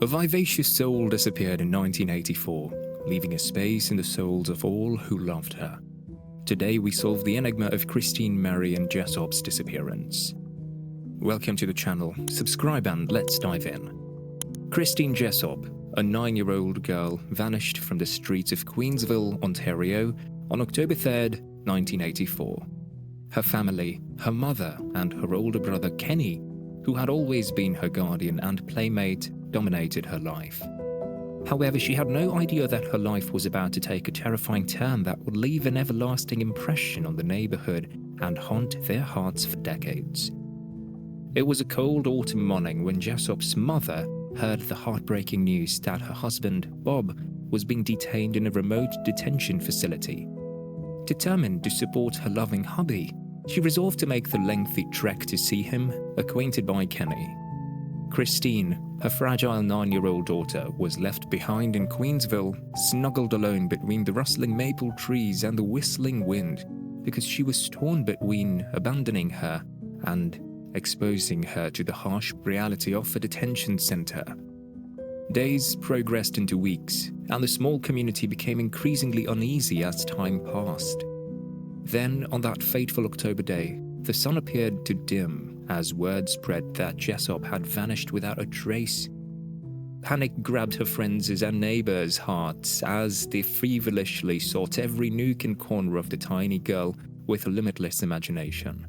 A vivacious soul disappeared in 1984, leaving a space in the souls of all who loved her. Today we solve the enigma of Christine Marion Jessop's disappearance. Welcome to the channel, subscribe and let's dive in. Christine Jessop, a 9-year-old girl, vanished from the streets of Queensville, Ontario on October 3rd, 1984. Her family, her mother and her older brother Kenny, who had always been her guardian and playmate, dominated her life. However, she had no idea that her life was about to take a terrifying turn that would leave an everlasting impression on the neighborhood and haunt their hearts for decades. It was a cold autumn morning when Jessop's mother heard the heartbreaking news that her husband, Bob, was being detained in a remote detention facility. Determined to support her loving hubby, she resolved to make the lengthy trek to see him, acquainted by Kenny. Christine, her fragile 9-year-old daughter, was left behind in Queensville, snuggled alone between the rustling maple trees and the whistling wind, because she was torn between abandoning her and exposing her to the harsh reality of a detention center. Days progressed into weeks, and the small community became increasingly uneasy as time passed. Then, on that fateful October day, the sun appeared to dim as word spread that Jessop had vanished without a trace. Panic grabbed her friends' and neighbors' hearts as they feverishly sought every nook and corner of the tiny girl with a limitless imagination.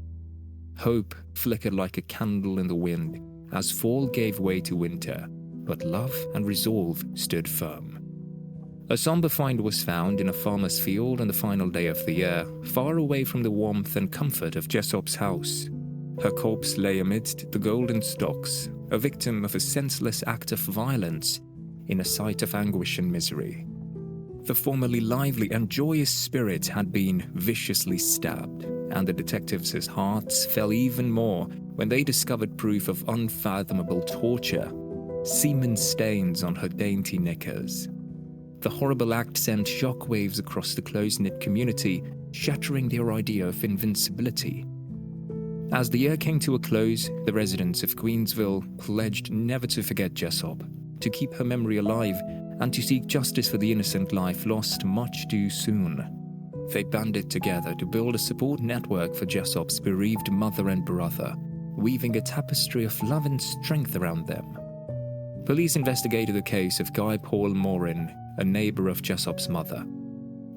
Hope flickered like a candle in the wind as fall gave way to winter, but love and resolve stood firm. A somber find was found in a farmer's field on the final day of the year, far away from the warmth and comfort of Jessop's house. Her corpse lay amidst the golden stalks, a victim of a senseless act of violence, in a sight of anguish and misery. The formerly lively and joyous spirit had been viciously stabbed, and the detectives' hearts fell even more when they discovered proof of unfathomable torture, semen stains on her dainty knickers. The horrible act sent shockwaves across the close-knit community, shattering their idea of invincibility. As the year came to a close, the residents of Queensville pledged never to forget Jessop, to keep her memory alive, and to seek justice for the innocent life lost much too soon. They banded together to build a support network for Jessop's bereaved mother and brother, weaving a tapestry of love and strength around them. Police investigated the case of Guy Paul Morin, a neighbor of Jessop's mother.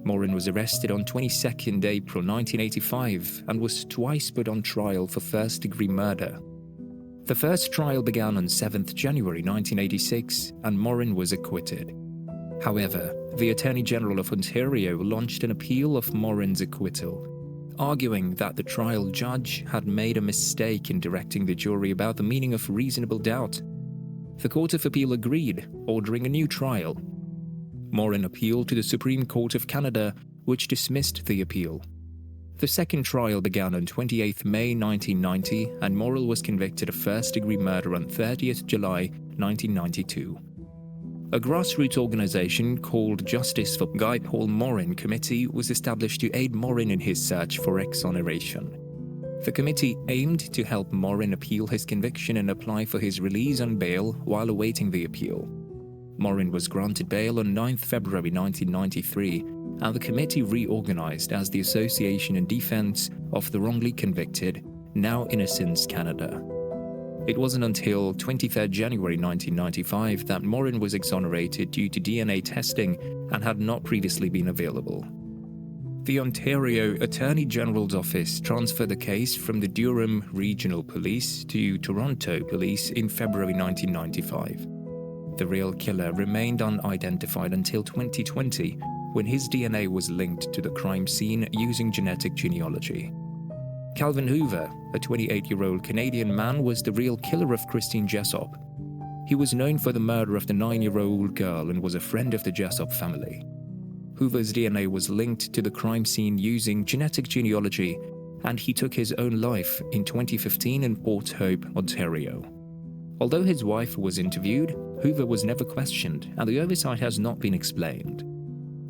Morin was arrested on 22nd April 1985 and was twice put on trial for first-degree murder. The first trial began on 7th January 1986 and Morin was acquitted. However, the Attorney General of Ontario launched an appeal of Morin's acquittal, arguing that the trial judge had made a mistake in directing the jury about the meaning of reasonable doubt. The Court of Appeal agreed, ordering a new trial. Morin appealed to the Supreme Court of Canada, which dismissed the appeal. The second trial began on 28 May 1990, and Morin was convicted of first-degree murder on 30th July 1992. A grassroots organization called Justice for Guy Paul Morin Committee was established to aid Morin in his search for exoneration. The committee aimed to help Morin appeal his conviction and apply for his release on bail while awaiting the appeal. Morin was granted bail on 9 February 1993, and the committee reorganized as the Association in Defense of the Wrongly Convicted, Now Innocence Canada. It wasn't until 23 January 1995 that Morin was exonerated due to DNA testing and had not previously been available. The Ontario Attorney General's Office transferred the case from the Durham Regional Police to Toronto Police in February 1995. The real killer remained unidentified until 2020, when his DNA was linked to the crime scene using genetic genealogy. Calvin Hoover, a 28-year-old Canadian man, was the real killer of Christine Jessop. He was known for the murder of the 9-year-old girl and was a friend of the Jessop family. Hoover's DNA was linked to the crime scene using genetic genealogy, and he took his own life in 2015 in Port Hope, Ontario. Although his wife was interviewed, Hoover was never questioned, and the oversight has not been explained.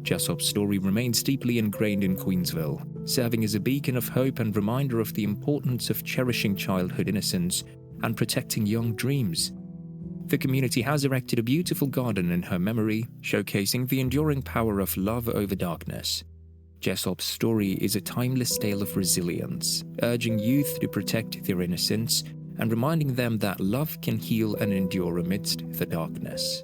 Jessop's story remains deeply ingrained in Queensville, serving as a beacon of hope and reminder of the importance of cherishing childhood innocence and protecting young dreams. The community has erected a beautiful garden in her memory, showcasing the enduring power of love over darkness. Jessop's story is a timeless tale of resilience, urging youth to protect their innocence and reminding them that love can heal and endure amidst the darkness.